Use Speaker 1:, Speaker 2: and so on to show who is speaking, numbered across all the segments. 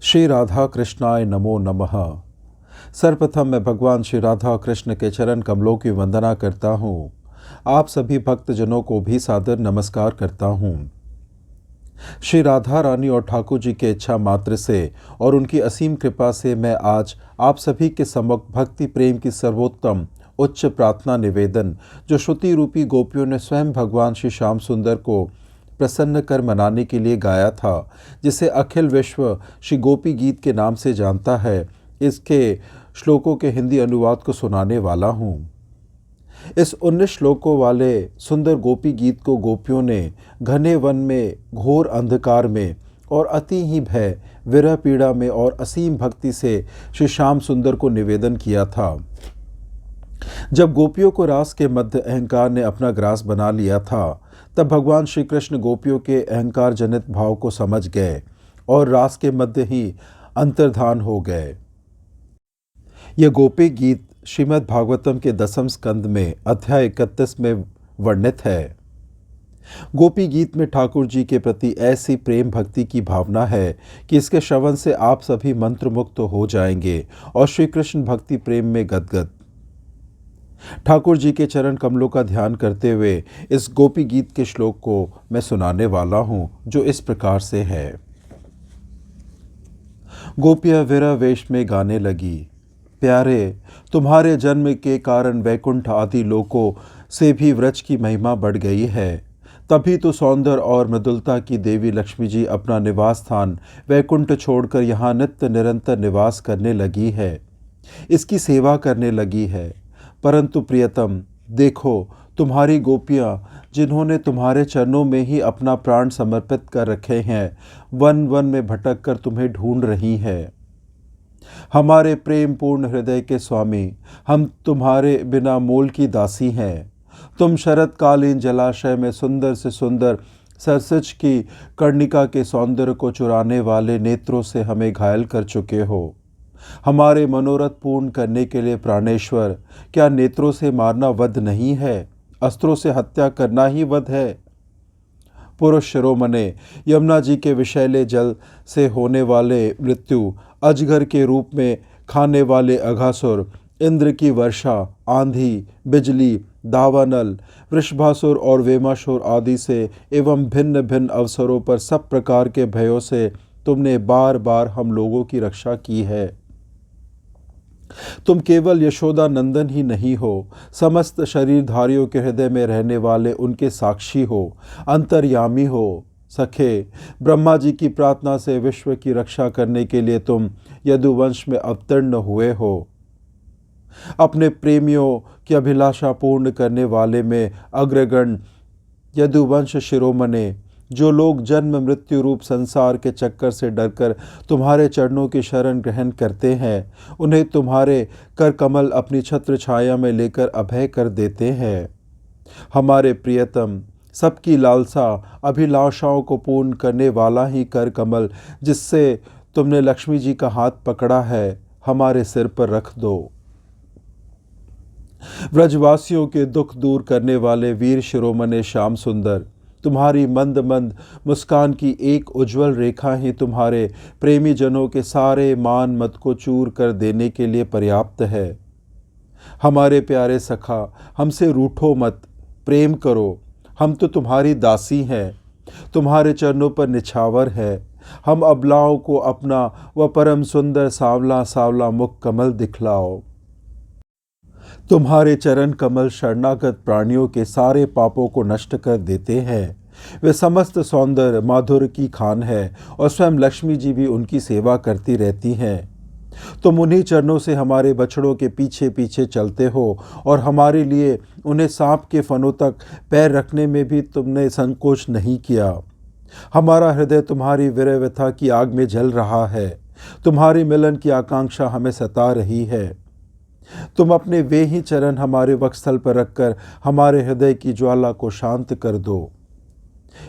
Speaker 1: श्री राधा कृष्णाय नमो नमः। सर्वप्रथम मैं भगवान श्री राधा कृष्ण के चरण कमलों की वंदना करता हूँ। आप सभी भक्तजनों को भी सादर नमस्कार करता हूँ। श्री राधा रानी और ठाकुर जी के इच्छा मात्र से और उनकी असीम कृपा से मैं आज आप सभी के सम्मुख भक्ति प्रेम की सर्वोत्तम उच्च प्रार्थना निवेदन, जो श्रुति रूपी गोपियों ने स्वयं भगवान श्री श्याम सुंदर को प्रसन्न कर मनाने के लिए गाया था, जिसे अखिल विश्व श्री गोपी गीत के नाम से जानता है, इसके श्लोकों के हिंदी अनुवाद को सुनाने वाला हूँ। इस 19 श्लोकों वाले सुंदर गोपी गीत को गोपियों ने घने वन में, घोर अंधकार में और अति ही भय, विरह पीड़ा में और असीम भक्ति से श्री श्याम सुंदर को निवेदन किया था। जब गोपियों को रास के मध्य अहंकार ने अपना ग्रास बना लिया था, तब भगवान श्री कृष्ण गोपियों के अहंकार जनित भाव को समझ गए और रास के मध्य ही अंतर्धान हो गए। यह गोपी गीत श्रीमद् भागवतम के 10वें स्कंद में अध्याय 31 में वर्णित है। गोपी गीत में ठाकुर जी के प्रति ऐसी प्रेम भक्ति की भावना है कि इसके श्रवण से आप सभी मंत्रमुग्ध हो जाएंगे और श्री कृष्ण भक्ति प्रेम में गदगद। ठाकुर जी के चरण कमलों का ध्यान करते हुए इस गोपी गीत के श्लोक को मैं सुनाने वाला हूँ, जो इस प्रकार से है। गोपियाँ विरह वेश में गाने लगी, प्यारे तुम्हारे जन्म के कारण वैकुंठ आदि लोकों से भी व्रज की महिमा बढ़ गई है। तभी तो सौंदर्य और मृदुलता की देवी लक्ष्मी जी अपना निवास स्थान वैकुंठ छोड़कर यहाँ नित्य निरंतर निवास करने लगी है, इसकी सेवा करने लगी है। परंतु प्रियतम देखो, तुम्हारी गोपियाँ जिन्होंने तुम्हारे चरणों में ही अपना प्राण समर्पित कर रखे हैं, वन वन में भटक कर तुम्हें ढूंढ रही हैं। हमारे प्रेम पूर्ण हृदय के स्वामी, हम तुम्हारे बिना मोल की दासी हैं। तुम शरतकालीन जलाशय में सुंदर से सुंदर सरसज की कर्णिका के सौंदर्य को चुराने वाले नेत्रों से हमें घायल कर चुके हो। हमारे मनोरथ पूर्ण करने के लिए प्राणेश्वर, क्या नेत्रों से मारना वध नहीं है? अस्त्रों से हत्या करना ही वध है। पुरुष शिरोमणे, यमुना जी के विषैले जल से होने वाले मृत्यु, अजगर के रूप में खाने वाले अघासुर, इंद्र की वर्षा, आंधी, बिजली, दावानल, वृषभासुर और वेमासुर आदि से एवं भिन्न भिन्न अवसरों पर सब प्रकार के भयों से तुमने बार बार हम लोगों की रक्षा की है। तुम केवल यशोदा नंदन ही नहीं हो, समस्त शरीरधारियों के हृदय में रहने वाले उनके साक्षी हो, अंतर्यामी हो। सखे, ब्रह्मा जी की प्रार्थना से विश्व की रक्षा करने के लिए तुम यदुवंश में अवतीर्ण हुए हो। अपने प्रेमियों की अभिलाषा पूर्ण करने वाले में अग्रगण यदुवंश शिरोमणे, जो लोग जन्म मृत्यु रूप संसार के चक्कर से डरकर तुम्हारे चरणों की शरण ग्रहण करते हैं, उन्हें तुम्हारे कर कमल अपनी छत्र छाया में लेकर अभय कर देते हैं। हमारे प्रियतम, सबकी लालसा अभिलाषाओं को पूर्ण करने वाला ही कर कमल, जिससे तुमने लक्ष्मी जी का हाथ पकड़ा है, हमारे सिर पर रख दो। व्रजवासियों के दुख दूर करने वाले वीर शिरोमणे श्याम सुंदर, तुम्हारी मंद मंद मुस्कान की एक उज्जवल रेखा ही तुम्हारे प्रेमी जनों के सारे मान मत को चूर कर देने के लिए पर्याप्त है। हमारे प्यारे सखा, हमसे रूठो मत, प्रेम करो। हम तो तुम्हारी दासी हैं, तुम्हारे चरणों पर निछावर है। हम अबलाओं को अपना वह परम सुंदर सावला सावला मुख कमल दिखलाओ। तुम्हारे चरण कमल शरणागत प्राणियों के सारे पापों को नष्ट कर देते हैं। वे समस्त सौंदर्य माधुर्य की खान है और स्वयं लक्ष्मी जी भी उनकी सेवा करती रहती हैं। तुम उन्हीं चरणों से हमारे बछड़ों के पीछे पीछे चलते हो और हमारे लिए उन्हें सांप के फनों तक पैर रखने में भी तुमने संकोच नहीं किया। हमारा हृदय तुम्हारी विरह व्यथा की आग में जल रहा है। तुम्हारी मिलन की आकांक्षा हमें सता रही है। तुम अपने वे ही चरण हमारे वक्षस्थल पर रखकर हमारे हृदय की ज्वाला को शांत कर दो।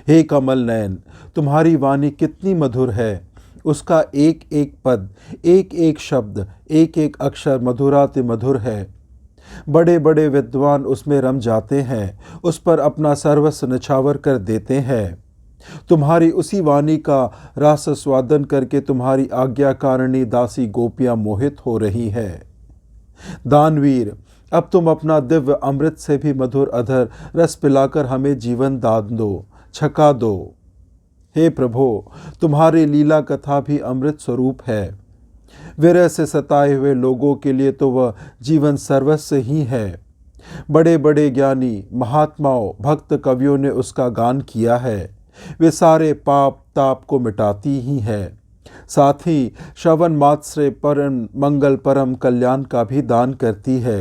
Speaker 1: हे कमल नयन, तुम्हारी वाणी कितनी मधुर है। उसका एक एक पद, एक एक शब्द, एक एक अक्षर मधुराति मधुर है। बड़े बड़े विद्वान उसमें रम जाते हैं, उस पर अपना सर्वस्व निछावर कर देते हैं। तुम्हारी उसी वाणी का रस स्वादन करके तुम्हारी आज्ञाकारिणी दासी गोपियां मोहित हो रही है। दानवीर, अब तुम अपना दिव्य अमृत से भी मधुर अधर रस पिलाकर हमें जीवन दान दो, छका दो। हे प्रभो, तुम्हारी लीला कथा भी अमृत स्वरूप है। विरह से सताए हुए लोगों के लिए तो वह जीवन सर्वस्व ही है। बड़े बड़े ज्ञानी महात्माओं भक्त कवियों ने उसका गान किया है। वे सारे पाप ताप को मिटाती ही है, साथ ही श्रवण मात्र से परम मंगल परम कल्याण का भी दान करती है।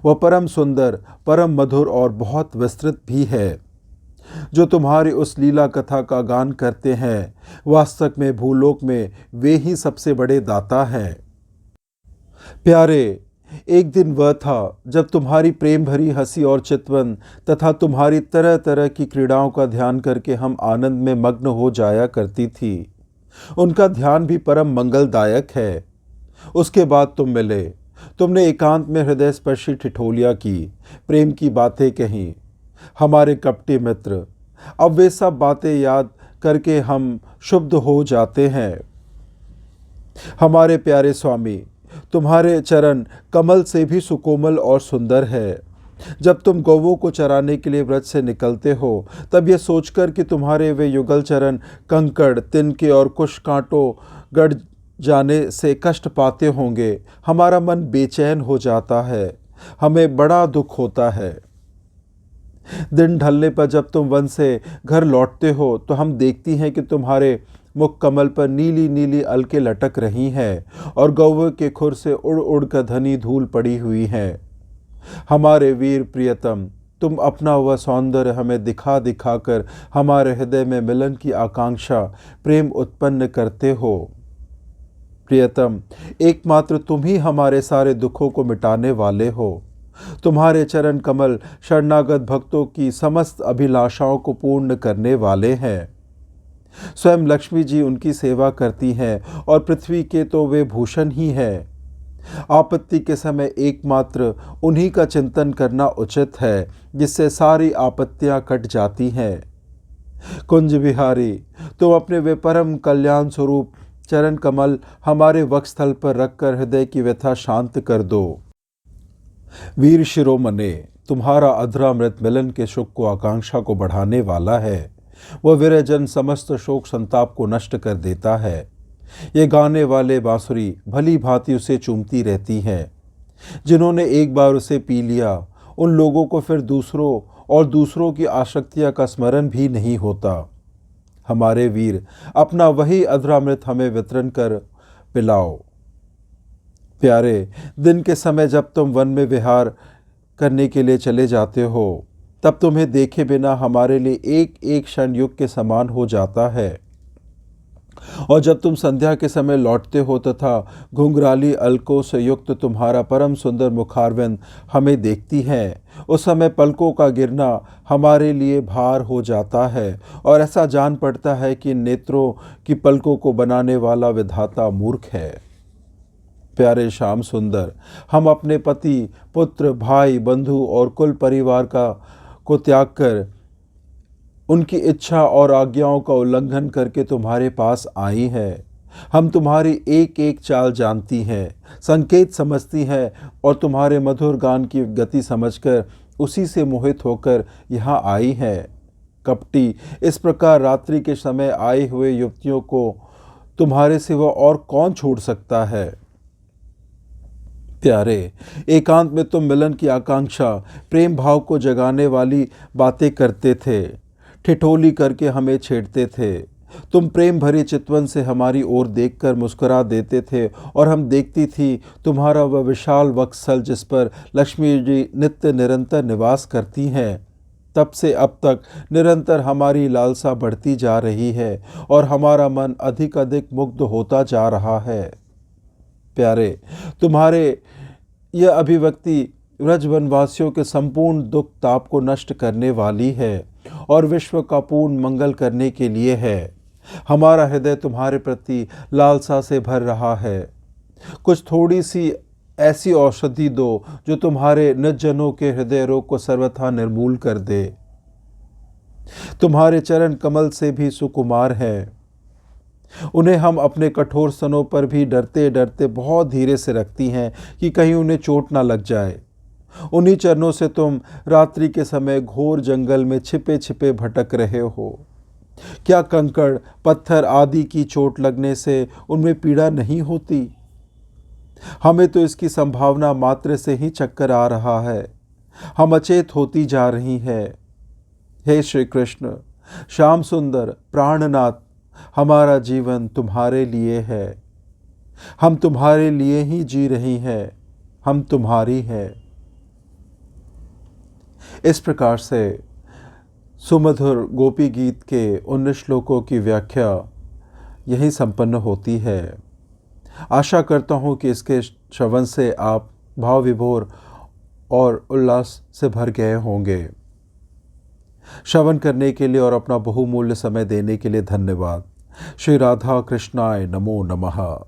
Speaker 1: वह परम सुंदर परम मधुर और बहुत विस्तृत भी है। जो तुम्हारी उस लीला कथा का गान करते हैं, वास्तव में भूलोक में वे ही सबसे बड़े दाता हैं। प्यारे, एक दिन वह था जब तुम्हारी प्रेम भरी हंसी और चितवन तथा तुम्हारी तरह तरह की क्रीड़ाओं का ध्यान करके हम आनंद में मग्न हो जाया करती थी। उनका ध्यान भी परम मंगलदायक है। उसके बाद तुम मिले। तुमने एकांत में हृदय स्पर्शी ठिठोलियाँ की, प्रेम की बातें कहीं। हमारे कपटी मित्र, अब वे सब बातें याद करके हम शुद्ध हो जाते हैं। हमारे प्यारे स्वामी, तुम्हारे चरण कमल से भी सुकोमल और सुंदर है। जब तुम गौवों को चराने के लिए व्रत से निकलते हो, तब यह सोचकर कि तुम्हारे वे युगल चरण कंकड़ तिनके और कुश कांटों गड़ जाने से कष्ट पाते होंगे, हमारा मन बेचैन हो जाता है। हमें बड़ा दुख होता है। दिन ढलने पर जब तुम वन से घर लौटते हो तो हम देखती हैं कि तुम्हारे मुख कमल पर नीली नीली अलके लटक रही हैं और गौवे के खुर से उड़ उड़ कर धनी धूल पड़ी हुई है। हमारे वीर प्रियतम, तुम अपना वह सौंदर्य हमें दिखा दिखा कर हमारे हृदय में मिलन की आकांक्षा प्रेम उत्पन्न करते हो। प्रियतम, एकमात्र तुम ही हमारे सारे दुखों को मिटाने वाले हो। तुम्हारे चरण कमल शरणागत भक्तों की समस्त अभिलाषाओं को पूर्ण करने वाले हैं। स्वयं लक्ष्मी जी उनकी सेवा करती हैं और पृथ्वी के तो वे भूषण ही हैं। आपत्ति के समय एकमात्र उन्हीं का चिंतन करना उचित है, जिससे सारी आपत्तियां कट जाती हैं। कुंज विहारी, तुम अपने वे परम कल्याण स्वरूप चरण कमल हमारे वक्षस्थल पर रखकर हृदय की व्यथा शांत कर दो। वीर शिरोमणे, तुम्हारा अधरामृत मिलन के सुख को आकांक्षा को बढ़ाने वाला है। वह विरहजन समस्त शोक संताप को नष्ट कर देता है। ये गाने वाले बांसुरी भली भांति उसे चूमती रहती हैं। जिन्होंने एक बार उसे पी लिया, उन लोगों को फिर दूसरों और दूसरों की आसक्तियां का स्मरण भी नहीं होता। हमारे वीर, अपना वही अधरामृत हमें वितरण कर पिलाओ। प्यारे, दिन के समय जब तुम वन में विहार करने के लिए चले जाते हो, तब तुम्हें देखे बिना हमारे लिए एक एक क्षण युग के समान हो जाता है। और जब तुम संध्या के समय लौटते हो तथा घुंघराली अलकों से युक्त तुम्हारा परम सुंदर मुखारविंद हमें देखती हैं, उस समय पलकों का गिरना हमारे लिए भार हो जाता है और ऐसा जान पड़ता है कि नेत्रों की पलकों को बनाने वाला विधाता मूर्ख है। प्यारे श्याम सुंदर, हम अपने पति पुत्र भाई बंधु और कुल परिवार को त्याग कर उनकी इच्छा और आज्ञाओं का उल्लंघन करके तुम्हारे पास आई हैं। हम तुम्हारी एक एक चाल जानती हैं, संकेत समझती हैं और तुम्हारे मधुर गान की गति समझकर उसी से मोहित होकर यहाँ आई हैं। कपटी, इस प्रकार रात्रि के समय आए हुए युवतियों को तुम्हारे सिवा और कौन छोड़ सकता है। प्यारे, एकांत में तुम मिलन की आकांक्षा प्रेम भाव को जगाने वाली बातें करते थे, ठिठोली करके हमें छेड़ते थे। तुम प्रेम भरी चितवन से हमारी ओर देखकर मुस्कुरा देते थे और हम देखती थी तुम्हारा वह विशाल वक्षस्थल जिस पर लक्ष्मी जी नित्य निरंतर निवास करती हैं। तब से अब तक निरंतर हमारी लालसा बढ़ती जा रही है और हमारा मन अधिक अधिक मुग्ध होता जा रहा है। प्यारे, तुम्हारे यह अभिव्यक्ति व्रज वनवासियों के संपूर्ण दुख ताप को नष्ट करने वाली है और विश्व का पूर्ण मंगल करने के लिए है। हमारा हृदय तुम्हारे प्रति लालसा से भर रहा है। कुछ थोड़ी सी ऐसी औषधि दो जो तुम्हारे निर्जनों के हृदय रोग को सर्वथा निर्मूल कर दे। तुम्हारे चरण कमल से भी सुकुमार है। उन्हें हम अपने कठोर स्तनों पर भी डरते डरते बहुत धीरे से रखती हैं कि कहीं उन्हें चोट ना लग जाए। उन्हीं चरणों से तुम रात्रि के समय घोर जंगल में छिपे छिपे भटक रहे हो। क्या कंकड़ पत्थर आदि की चोट लगने से उनमें पीड़ा नहीं होती? हमें तो इसकी संभावना मात्र से ही चक्कर आ रहा है। हम अचेत होती जा रही है। हे श्री कृष्ण, श्याम सुंदर, प्राणनाथ, हमारा जीवन तुम्हारे लिए है। हम तुम्हारे लिए ही जी रही हैं। हम तुम्हारी हैं। इस प्रकार से सुमधुर गोपी गीत के 19 श्लोकों की व्याख्या यही संपन्न होती है। आशा करता हूँ कि इसके श्रवण से आप भाव विभोर और उल्लास से भर गए होंगे। श्रवण करने के लिए और अपना बहुमूल्य समय देने के लिए धन्यवाद। श्री राधा कृष्णाय नमो नमः।